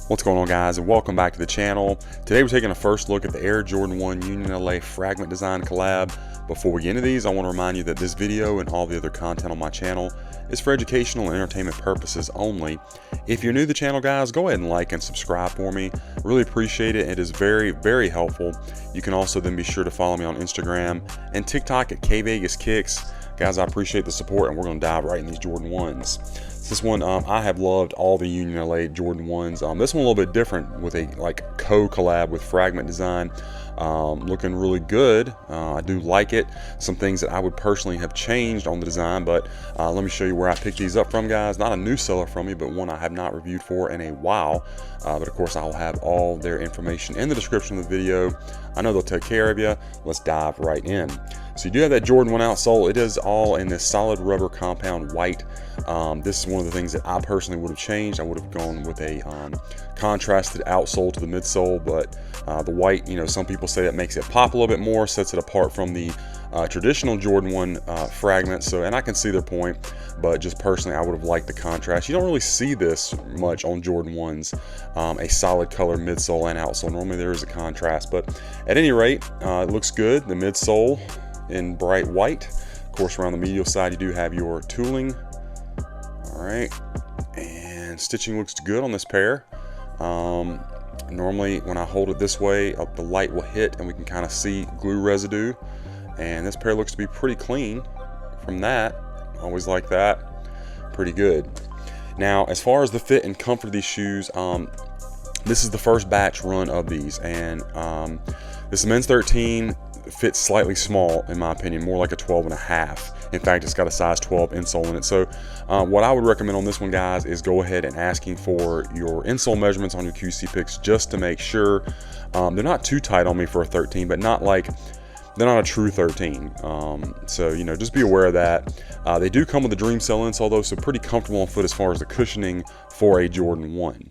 What's going on, guys, and welcome back to the channel. Today we're taking a first look at the Air Jordan 1 Union LA Fragment design collab. Before we get into these, I want to remind you that this video and all the other content on my channel is for educational and entertainment purposes only. If you're new to the channel, guys, go ahead and like and subscribe for me. Really appreciate it. It is very, very helpful. You can also then be sure to follow me on Instagram and TikTok at kvegaskickz. Guys, I appreciate the support, and we're going to dive right in these Jordan 1s. This one, I have loved all the Union LA Jordan 1s. This one a little bit different with a co-collab with Fragment design. Looking really good. I do like it. Some things that I would personally have changed on the design, but let me show you where I picked these up from, guys. Not a new seller from me, but one I have not reviewed for in a while. But of course, I'll have all their information in the description of the video. I know they'll take care of you. Let's dive right in. So you do have that Jordan 1 outsole. It is all in this solid rubber compound white. This is one of the things that I personally would have changed. I would have gone with a contrasted outsole to the midsole, but the white, some people say that makes it pop a little bit more, sets it apart from the traditional Jordan 1 fragment. So, and I can see their point, but just personally, I would have liked the contrast. You don't really see this much on Jordan 1s, a solid color midsole and outsole. Normally there is a contrast, but at any rate, it looks good. The midsole in bright white. Of course, around the medial side, you do have your tooling. All right, and stitching looks good on this pair. Normally when I hold it this way, the light will hit and we can kind of see glue residue, and this pair looks to be pretty clean from that. Always like that. Pretty good. Now, as far as the fit and comfort of these shoes, this is the first batch run of these, and this is men's 13. Fits slightly small, in my opinion, more like a 12.5. In fact, it's got a size 12 insole in it. So what I would recommend on this one, guys, is go ahead and asking for your insole measurements on your QC picks, just to make sure they're not too tight on me for a 13, but not like they're not a true 13. So just be aware of that. They do come with a Dream Cell insole though, so pretty comfortable on foot as far as the cushioning for a Jordan 1.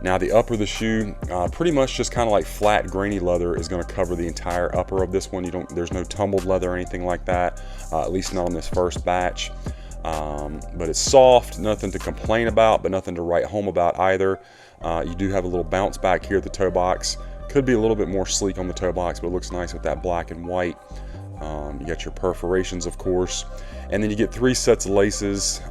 Now the upper of the shoe, pretty much just kind of like flat grainy leather is going to cover the entire upper of this one. There's no tumbled leather or anything like that, at least not on this first batch. But it's soft, nothing to complain about, but nothing to write home about either. You do have a little bounce back here at the toe box. Could be a little bit more sleek on the toe box, but it looks nice with that black and white. You got your perforations, of course, and then you get 3 sets of laces.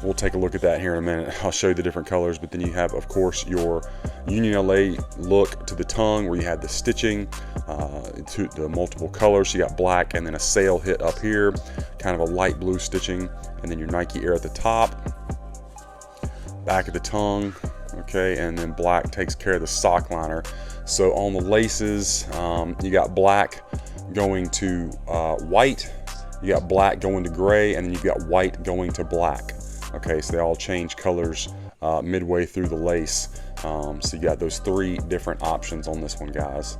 We'll take a look at that here in a minute. I'll show you the different colors, but then you have, of course, your Union LA look to the tongue, where you had the stitching to the multiple colors. So you got black and then a sail hit up here, kind of a light blue stitching, and then your Nike Air at the top, back of the tongue, okay, and then black takes care of the sock liner. So on the laces, you got black going to white, you got black going to gray, and then you've got white going to black. Okay, so they all change colors midway through the lace. So you got those 3 different options on this one, guys.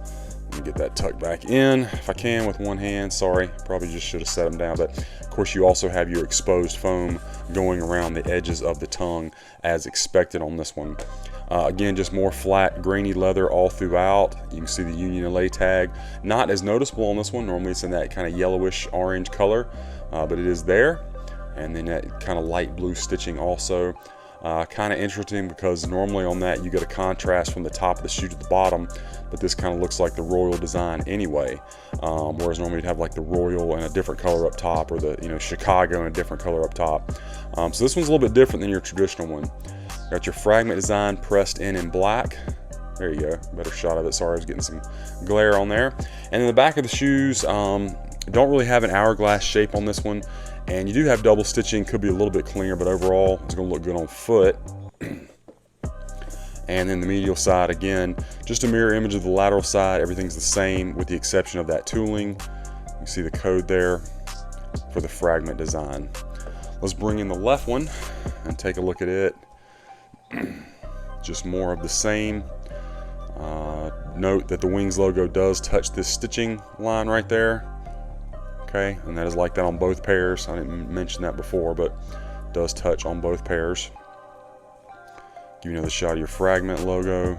Let me get that tucked back in if I can with one hand. Sorry, probably just should have set them down. But of course, you also have your exposed foam going around the edges of the tongue as expected on this one. Again, just more flat, grainy leather all throughout. You can see the Union LA tag. Not as noticeable on this one. Normally it's in that kind of yellowish orange color, but it is there. And then that kind of light blue stitching also. Kind of interesting, because normally on that you get a contrast from the top of the shoe to the bottom, but this kind of looks like the royal design anyway. Whereas normally you'd have like the royal and a different color up top, or the Chicago and a different color up top. So this one's a little bit different than your traditional one. Got your fragment design pressed in black. There you go, better shot of it. Sorry, I was getting some glare on there. And then the back of the shoes don't really have an hourglass shape on this one. And you do have double stitching, could be a little bit cleaner, but overall it's going to look good on foot. And then the medial side, again, just a mirror image of the lateral side. Everything's the same with the exception of that tooling. You see the code there for the fragment design. Let's bring in the left one and take a look at it. Just more of the same. Note that the Wings logo does touch this stitching line right there. Okay, and that is like that on both pairs. I didn't mention that before, but it does touch on both pairs. Give you another shot of your fragment logo.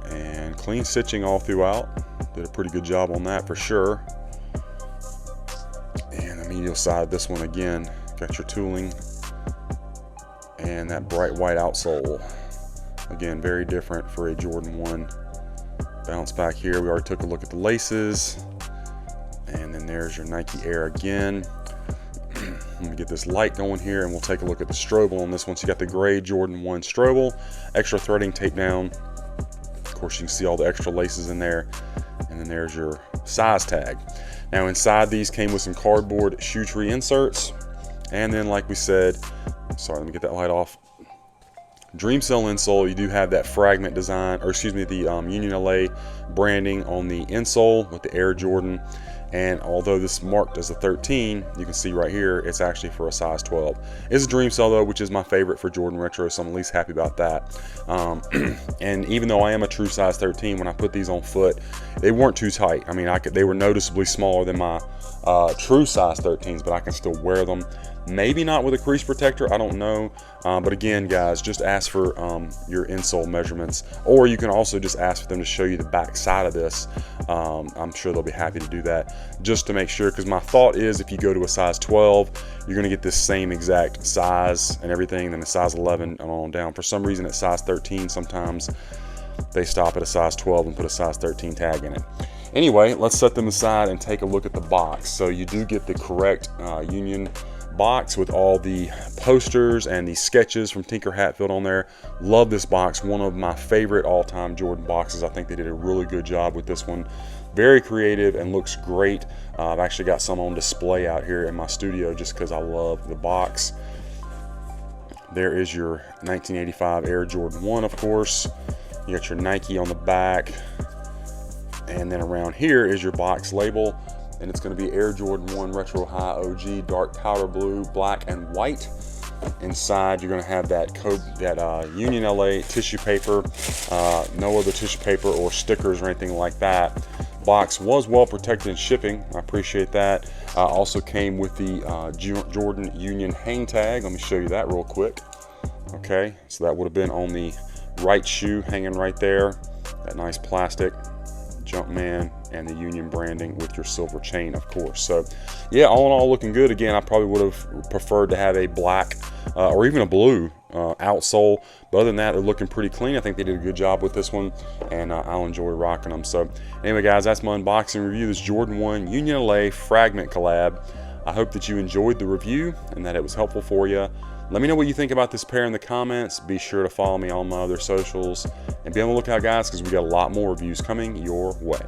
And clean stitching all throughout. Did a pretty good job on that for sure. And the medial side, this one again, got your tooling and that bright white outsole. Again, very different for a Jordan 1. Bounce back here, we already took a look at the laces. And then there's your Nike Air again. Let me get this light going here and we'll take a look at the strobel on this one. So you got the gray Jordan 1 strobel, extra threading taped down. Of course, you can see all the extra laces in there. And then there's your size tag. Now inside these came with some cardboard shoe tree inserts. And then like we said, sorry, let me get that light off. Dream Cell insole, you do have that Fragment design, or excuse me, the Union LA branding on the insole with the Air Jordan. And although this is marked as a 13, you can see right here, it's actually for a size 12. It's a Dream Cell though, which is my favorite for Jordan Retro, so I'm at least happy about that. And even though I am a true size 13, when I put these on foot, they weren't too tight. I mean, they were noticeably smaller than my true size 13s, but I can still wear them. Maybe not with a crease protector, I don't know. But again, guys, just ask for your insole measurements, or you can also just ask for them to show you the back side of this. I'm sure they'll be happy to do that, just to make sure, because my thought is if you go to a size 12, you're going to get this same exact size and everything, then a size 11 and on down. For some reason at size 13, sometimes they stop at a size 12 and put a size 13 tag in it. Anyway, let's set them aside and take a look at the box. So you do get the correct Union box with all the posters and the sketches from Tinker Hatfield on there. Love this box, one of my favorite all-time Jordan boxes. I think they did a really good job with this one. Very creative and looks great. I've actually got some on display out here in my studio just because I love the box. There is your 1985 Air Jordan 1, of course. You got your Nike on the back, and then around here is your box label. And it's going to be Air Jordan 1 Retro High OG, dark powder blue, black, and white. Inside, you're going to have that Union LA tissue paper. No other tissue paper or stickers or anything like that. Box was well protected in shipping. I appreciate that. Also came with the Jordan Union hang tag. Let me show you that real quick. Okay, so that would have been on the right shoe, hanging right there. That nice plastic Jumpman and the Union branding with your silver chain, of course. So yeah, all in all, looking good. Again, I probably would have preferred to have a black or even a blue outsole, but other than that, they're looking pretty clean. I think they did a good job with this one, and I'll enjoy rocking them. So anyway, guys, that's my unboxing review. This Jordan 1 Union LA Fragment collab. I hope that you enjoyed the review and that it was helpful for you. Let me know what you think about this pair in the comments. Be sure to follow me on my other socials and be on the lookout, guys, because we got a lot more reviews coming your way.